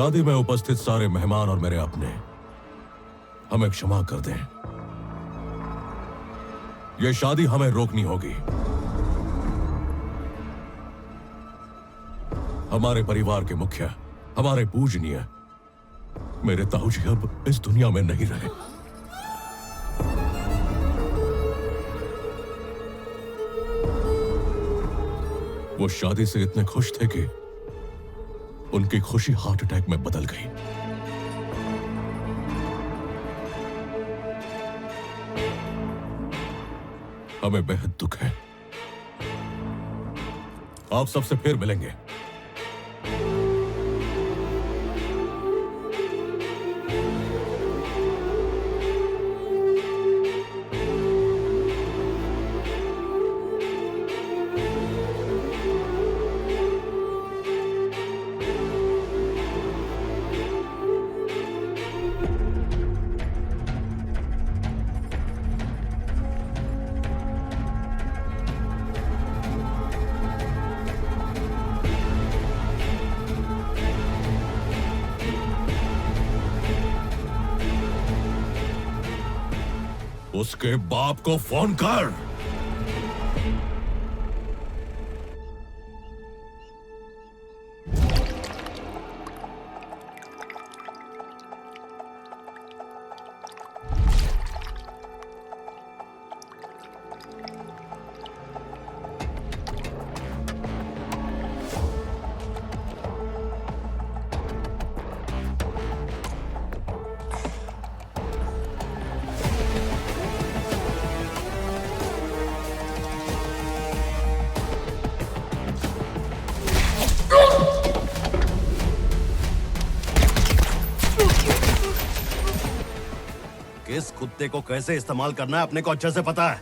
शादी में उपस्थित सारे मेहमान और मेरे अपने हमें क्षमा कर दें। यह शादी हमें रोकनी होगी। हमारे परिवार के मुखिया, हमारे पूजनीय मेरे ताऊजी अब इस दुनिया में नहीं रहे। वो शादी से इतने खुश थे कि उनकी खुशी हार्ट अटैक में बदल गई। हमें बेहद दुख है। आप सबसे फिर मिलेंगे। उसके बाप को फोन कर। किस कुत्ते को कैसे इस्तेमाल करना है अपने को अच्छे से पता है।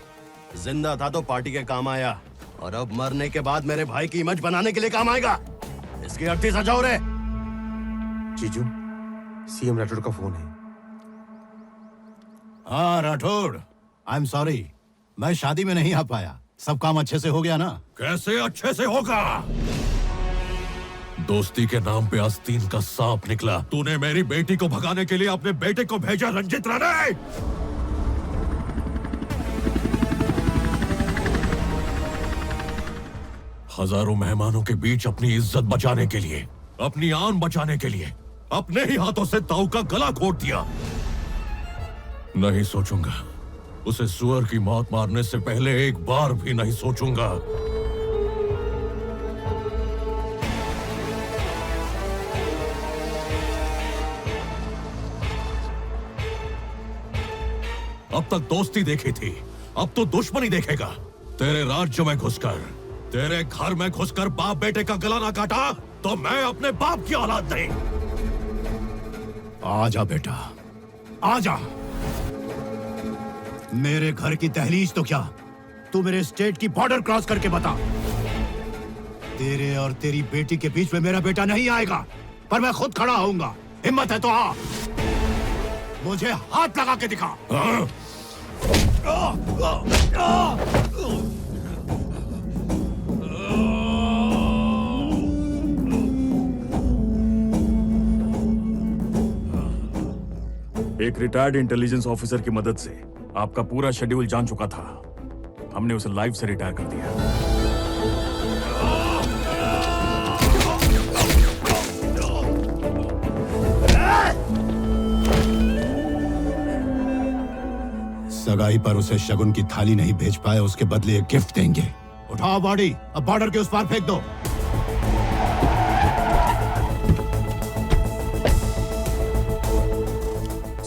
जिंदा था तो पार्टी के काम आया और अब मरने के बाद मेरे भाई की इमेज बनाने के लिए काम आएगा। इसकी अर्थी सजाओ रे। जीजू, सीएम राठौड़ का फोन है। हाँ राठौड़, आई एम सॉरी, मैं शादी में नहीं आ पाया। सब काम अच्छे से हो गया ना? कैसे अच्छे से होगा? दोस्ती के नाम पे आस्तीन का सांप निकला। तूने मेरी बेटी को भगाने के लिए अपने बेटे को भेजा रंजित राणे। हजारों मेहमानों के बीच अपनी इज्जत बचाने के लिए, अपनी आन बचाने के लिए अपने ही हाथों से ताऊ का गला घोट दिया। नहीं सोचूंगा, उसे सुअर की मौत मारने से पहले एक बार भी नहीं सोचूंगा। अब तक दोस्ती देखी थी, अब तो दुश्मनी देखेगा। तेरे राज्य में घुसकर, तेरे घर में घुसकर बाप बेटे का गला ना काटा तो मैं अपने बाप की औलाद नहीं। आजा बेटा, आजा। मेरे घर की दहलीज तो क्या, तू मेरे स्टेट की बॉर्डर क्रॉस करके बता। तेरे और तेरी बेटी के बीच में मेरा बेटा नहीं आएगा, पर मैं खुद खड़ा होऊंगा। हिम्मत है तो आ, मुझे हाथ लगा के दिखा। हाँ? एक रिटायर्ड इंटेलिजेंस ऑफिसर की मदद से आपका पूरा शेड्यूल जान चुका था। हमने उसे लाइफ से रिटायर कर दिया। सगाई पर उसे शगुन की थाली नहीं भेज पाए, उसके बदले एक गिफ्ट देंगे। उठाओ बॉडी, अब बॉर्डर के उस पार फेंक दो।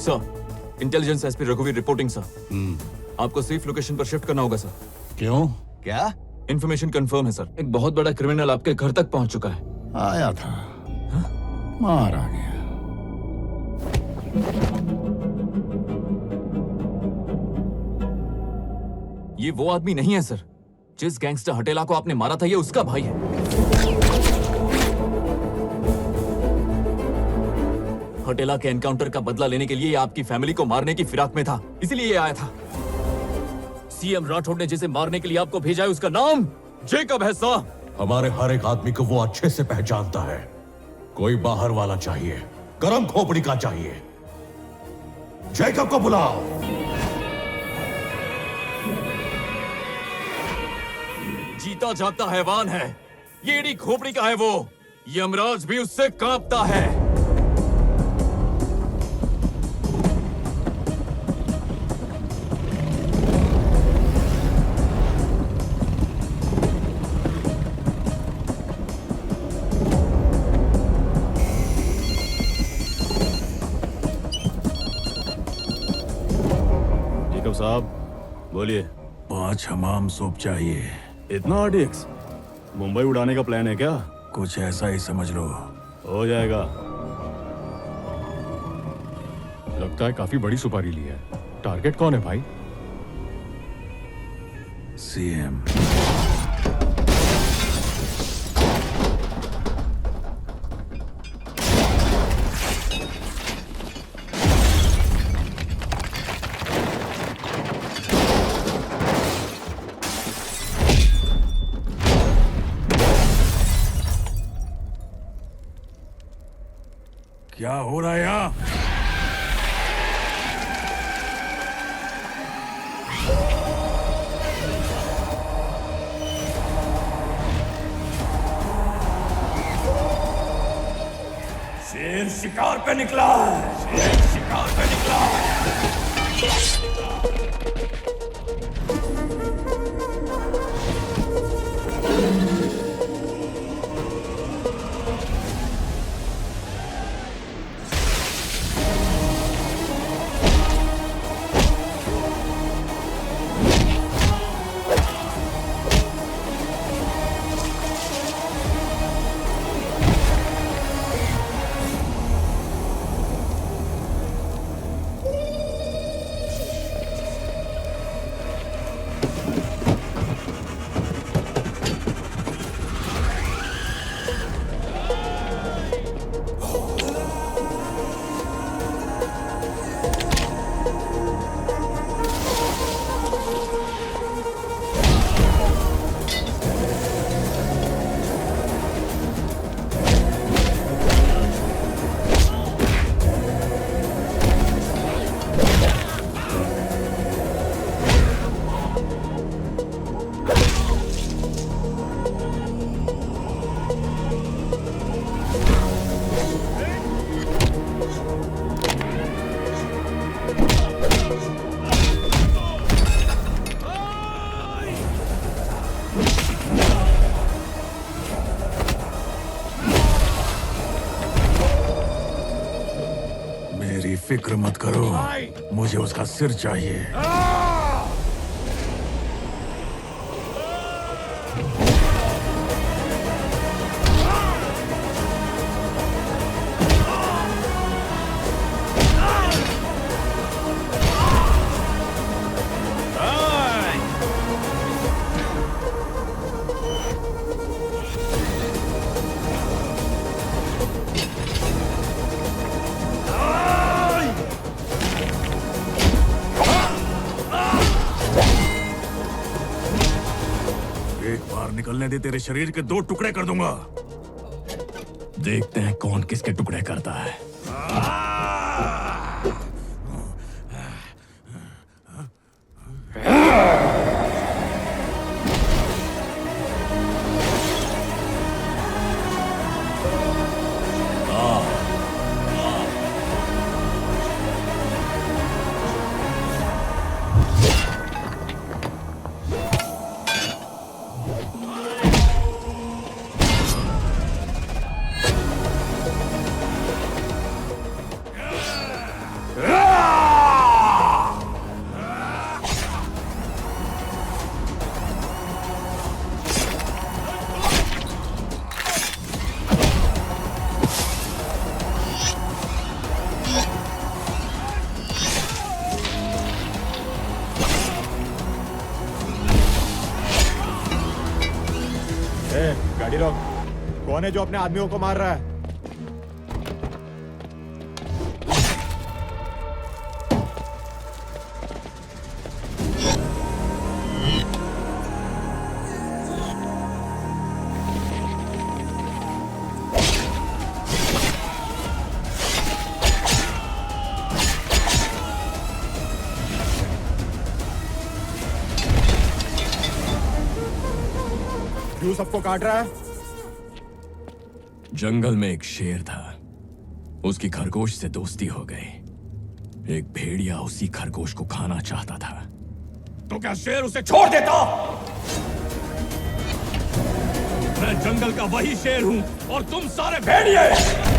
सर, इंटेलिजेंस एसपी रघुवीर रिपोर्टिंग सर। आपको सेफ लोकेशन पर शिफ्ट करना होगा सर। क्यों? क्या? इंफॉर्मेशन कंफर्म है सर। एक बहुत बड़ा क्रिमिनल आपके घर तक पहुंच चुका है। आया था, मार आ गया। ये वो आदमी नहीं है सर। जिस गैंगस्टर हटेला को आपने मारा था, ये उसका भाई है। हटेला के एनकाउंटर का बदला लेने के लिए ये आपकी फैमिली को मारने की फिराक में था, इसीलिए ये आया था। सीएम राठौड़ ने जिसे मारने के लिए आपको भेजा है, उसका नाम जेकब है सर। हमारे हर एक आदमी को वो अच्छे से पहचानता है। कोई बाहर वाला चाहिए, गरम खोपड़ी का चाहिए। जैकब को बुलाओ। जीता जागता हैवान है, येड़ी खोपड़ी का है वो। यमराज भी उससे कांपता है। जेकब साहब बोलिए। 5 हमाम सूप चाहिए। इतना आरडीएक्स मुंबई उड़ाने का प्लान है क्या? कुछ ऐसा ही समझ लो। हो जाएगा। लगता है काफी बड़ी सुपारी ली है। टारगेट कौन है भाई? सीएम। क्या हो रहा है यहाँ? शेर शिकार पे निकला है। शेर शिकार पे निकला है। मेरी फिक्र मत करो, मुझे उसका सिर चाहिए। एक बार निकलने दे, तेरे शरीर के 2 टुकड़े कर दूंगा। देखते हैं कौन किसके टुकड़े करता है। गाड़ी रोक। कौन है जो अपने आदमियों को मार रहा है? क्यों सबको काट रहा है? जंगल में एक शेर था, उसकी खरगोश से दोस्ती हो गई। एक भेड़िया उसी खरगोश को खाना चाहता था, तो क्या शेर उसे छोड़ देता? मैं जंगल का वही शेर हूं और तुम सारे भेड़िए।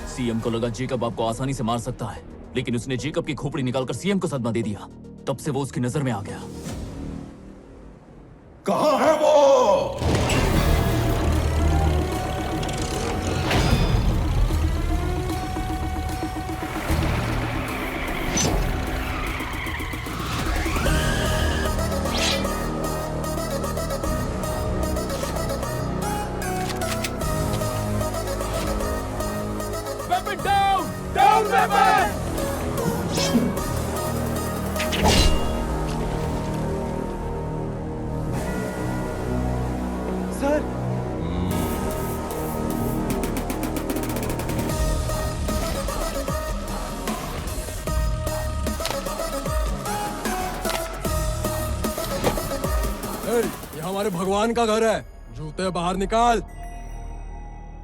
सीएम को लगा जेकब आपको आसानी से मार सकता है, लेकिन उसने जेकब की खोपड़ी निकालकर सीएम को सदमा दे दिया। तब से वो उसकी नजर में आ गया। कहां है वो? ये हमारे भगवान का घर है, जूते बाहर निकाल।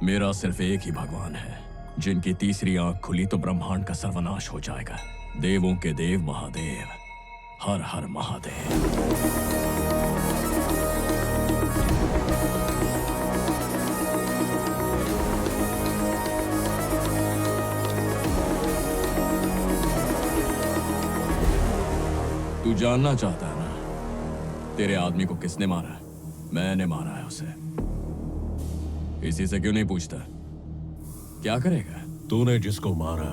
मेरा सिर्फ एक ही भगवान है, जिनकी तीसरी आंख खुली तो ब्रह्मांड का सर्वनाश हो जाएगा। देवों के देव महादेव, हर हर महादेव। तू जानना चाहता है ना, तेरे आदमी को किसने मारा? मैंने मारा है उसे। इसी से क्यों नहीं पूछता? क्या करेगा? तूने जिसको मारा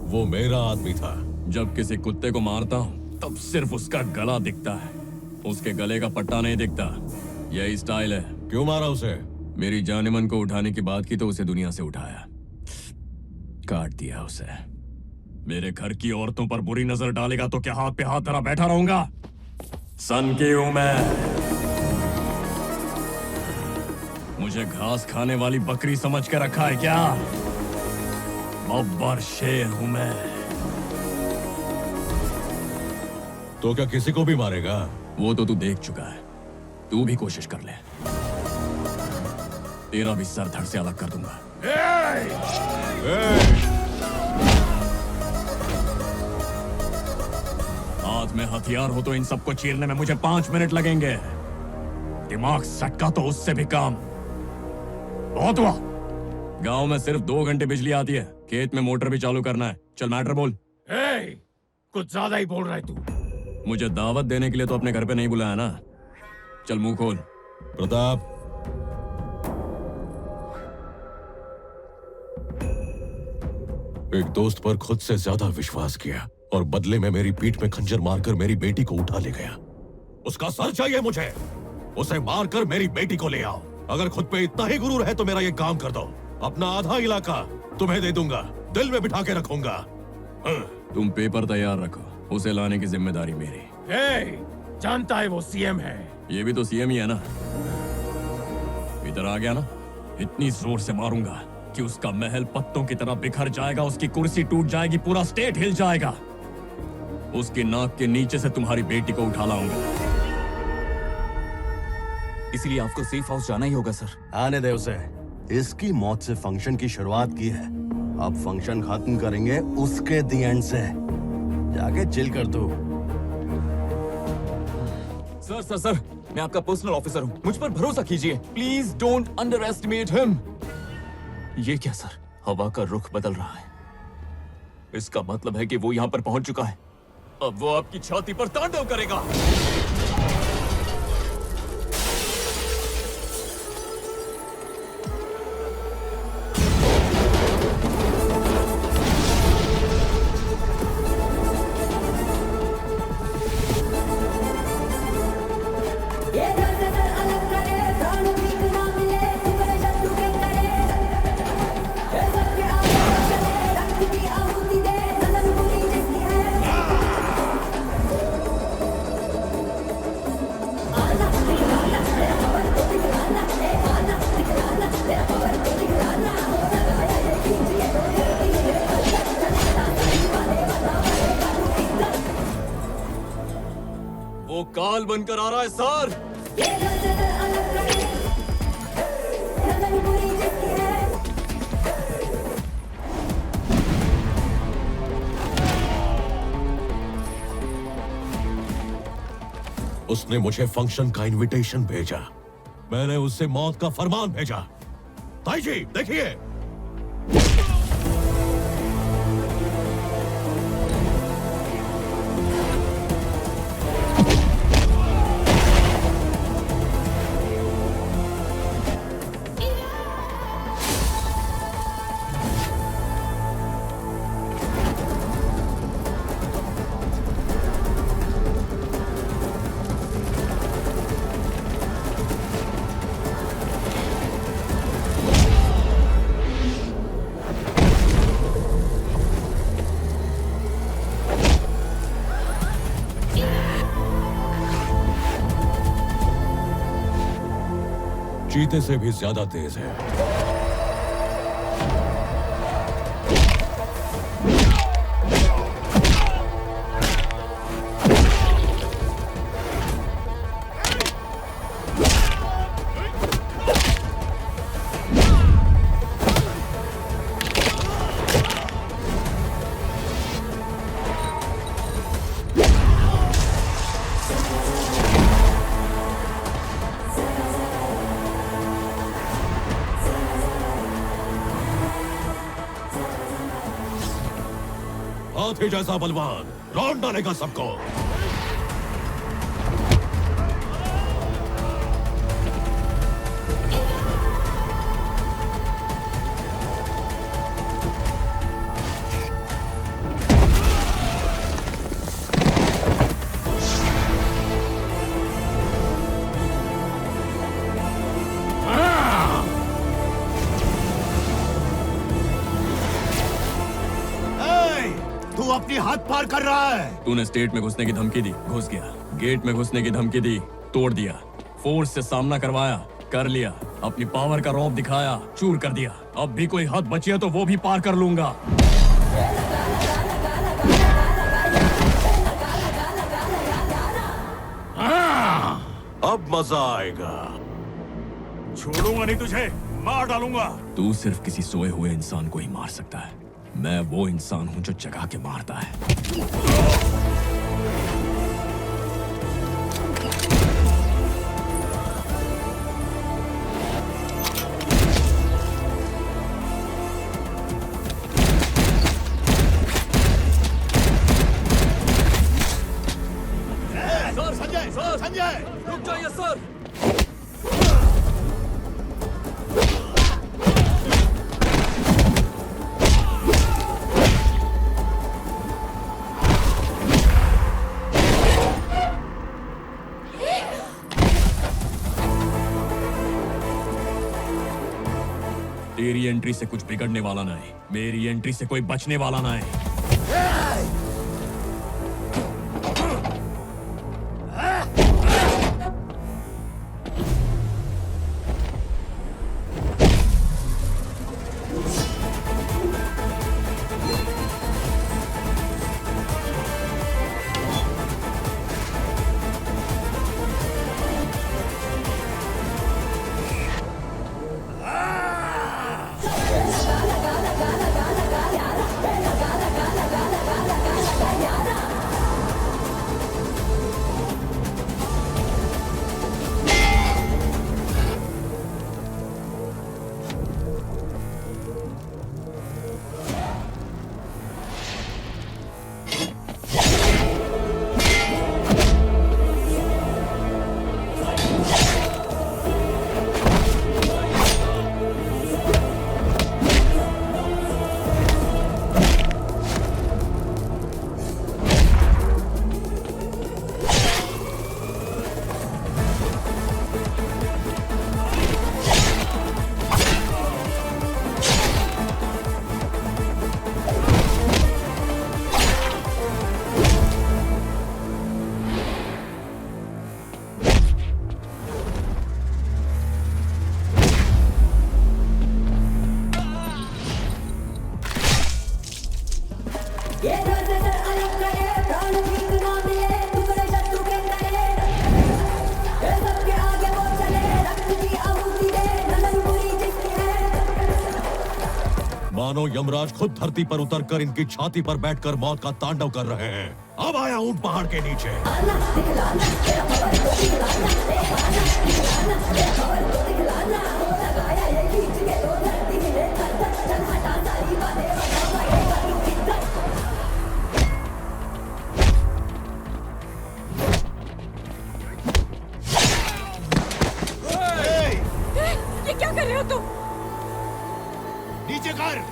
वो मेरा आदमी था। जब किसी कुत्ते को मारता हूं तब सिर्फ उसका गला दिखता है, उसके गले का पट्टा नहीं दिखता। यही स्टाइल है। क्यों मारा उसे? मेरी जानेमन को उठाने की बात की तो उसे दुनिया से उठाया, काट दिया उसे। मेरे घर की औरतों पर बुरी नजर डालेगा तो क्या हाथ पे हाथ धरा बैठा रहूंगा? सन की हूं मैं। मुझे घास खाने वाली बकरी समझ के रखा है क्या? बब्बर शेर हूं मैं। तो क्या किसी को भी मारेगा? वो तो तू देख चुका है, तू भी कोशिश कर ले। तेरा भी सर धड़ से अलग कर दूंगा। हाथ में हथियार हो तो इन सबको चीरने में मुझे 5 मिनट लगेंगे। दिमाग सटका तो उससे भी काम। बहुत हुआ। गांव में सिर्फ 2 घंटे बिजली आती है, खेत में मोटर भी चालू करना है। चल मैटर बोल। कुछ ज्यादा ही बोल रहा है तू। मुझे दावत देने के लिए तो अपने घर पे नहीं बुलाया ना। चल मुंह खोल। प्रताप, एक दोस्त पर खुद से ज्यादा विश्वास किया और बदले में मेरी पीठ में खंजर मारकर मेरी बेटी को उठा ले गया। उसका सर चाहिए मुझे। उसे मारकर मेरी बेटी को ले आओ। अगर खुद पे इतना ही गुरूर है तो मेरा ये काम कर दो। अपना आधा इलाका तुम्हें दे दूंगा, दिल में बिठा के रखूंगा। तुम पेपर तैयार रखो, उसे लाने की जिम्मेदारी मेरी। जानता है वो सीएम है। ये भी तो सीएम ही है ना। इधर आ गया ना, इतनी जोर से मारूंगा कि उसका महल पत्तों की तरह बिखर जाएगा, उसकी कुर्सी टूट जाएगी, पूरा स्टेट हिल जाएगा। उसकी नाक के नीचे से तुम्हारी बेटी को उठा लाऊंगा। इसलिए आपको सेफ हाउस जाना ही होगा सर। आने दे उसे। इसकी मौत से फंक्शन की शुरुआत की है, अब फंक्शन खत्म करेंगे उसके दी एंड से। जाके चिल कर तू। सर सर सर, मैं आपका पर्सनल ऑफिसर हूँ, मुझ पर भरोसा कीजिए। Please don't under estimate him. ये क्या सर, हवा का रुख बदल रहा है। इसका मतलब है कि वो यहाँ पर पहुंच चुका है। अब वो आपकी छाती पर तांडव करेगा। वो काल बनकर आ रहा है सर। उसने मुझे फंक्शन का इनविटेशन भेजा। मैंने उससे मौत का फरमान भेजा। ताई जी देखिए। चीते से भी ज्यादा तेज है। हाथी जैसा बलवान लौट डालेगा सबको। तू अपनी हद पार कर रहा है। तूने स्टेट में घुसने की धमकी दी, घुस गया। गेट में घुसने की धमकी दी, तोड़ दिया। फोर्स से सामना करवाया, कर लिया। अपनी पावर का रौब दिखाया, चूर कर दिया। अब भी कोई हद बची है तो वो भी पार कर लूंगा। अब मजा आएगा। छोड़ूंगा नहीं तुझे, मार डालूंगा। तू सिर्फ किसी सोए हुए इंसान को ही मार सकता है। मैं वो इंसान हूं जो जगा के मारता है। सर संजय, सर संजय, रुक जाइए सर। तेरी एंट्री से कुछ बिगड़ने वाला ना है, मेरी एंट्री से कोई बचने वाला ना है। मानो यमराज खुद धरती पर उतरकर इनकी छाती पर बैठकर मौत का तांडव कर रहे हैं। अब आया ऊंट पहाड़ के नीचे। ये क्या कर रहे हो तुम? नीचे कर।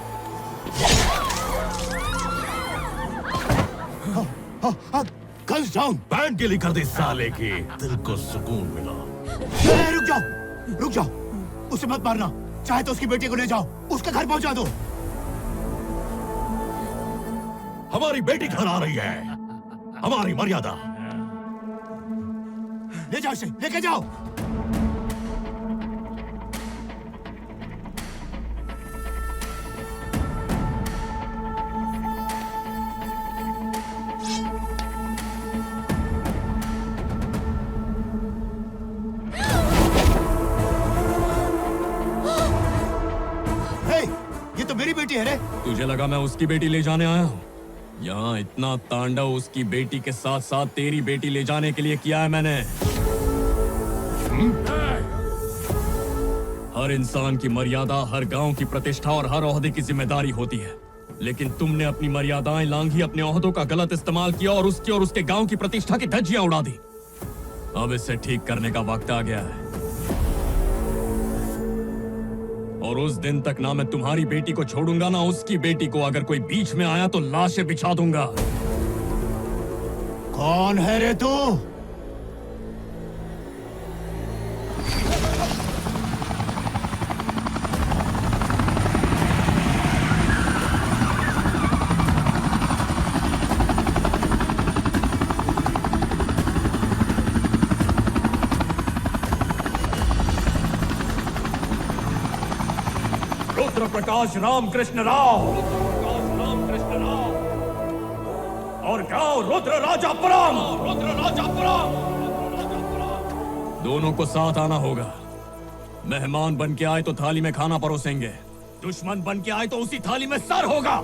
Guns down. बैंड गिली कर दी साले की, दिल को सुकून मिला। रुक जाओ, रुक जाओ, उसे मत मारना। चाहे तो उसकी बेटी को ले जाओ, उसके घर पहुंचा दो। हमारी बेटी घर आ रही है, हमारी मर्यादा। ले जाओ इसे, लेके जाओ। ये तो मेरी बेटी है रे। तुझे लगा मैं उसकी बेटी ले जाने आया हूँ? यहाँ इतना तांडव उसकी बेटी के साथ साथ तेरी बेटी ले जाने के लिए किया है मैंने। हर इंसान की मर्यादा, हर गांव की प्रतिष्ठा और हर ओहदे की जिम्मेदारी होती है, लेकिन तुमने अपनी मर्यादाएं लांघी, अपने ओहदों का गलत इस्तेमाल किया और उसकी और उसके गांव की प्रतिष्ठा की धज्जियां उड़ा दी। अब इसे ठीक करने का वक्त आ गया है, और उस दिन तक ना मैं तुम्हारी बेटी को छोड़ूंगा ना उसकी बेटी को। अगर कोई बीच में आया तो लाशें बिछा दूंगा। कौन है रे तू? रुद्र प्रकाश रामकृष्ण राव और गांव रुद्र राजापुरम। दोनों को साथ आना होगा। मेहमान बन के आए तो थाली में खाना परोसेंगे, दुश्मन बन के आए तो उसी थाली में सर होगा।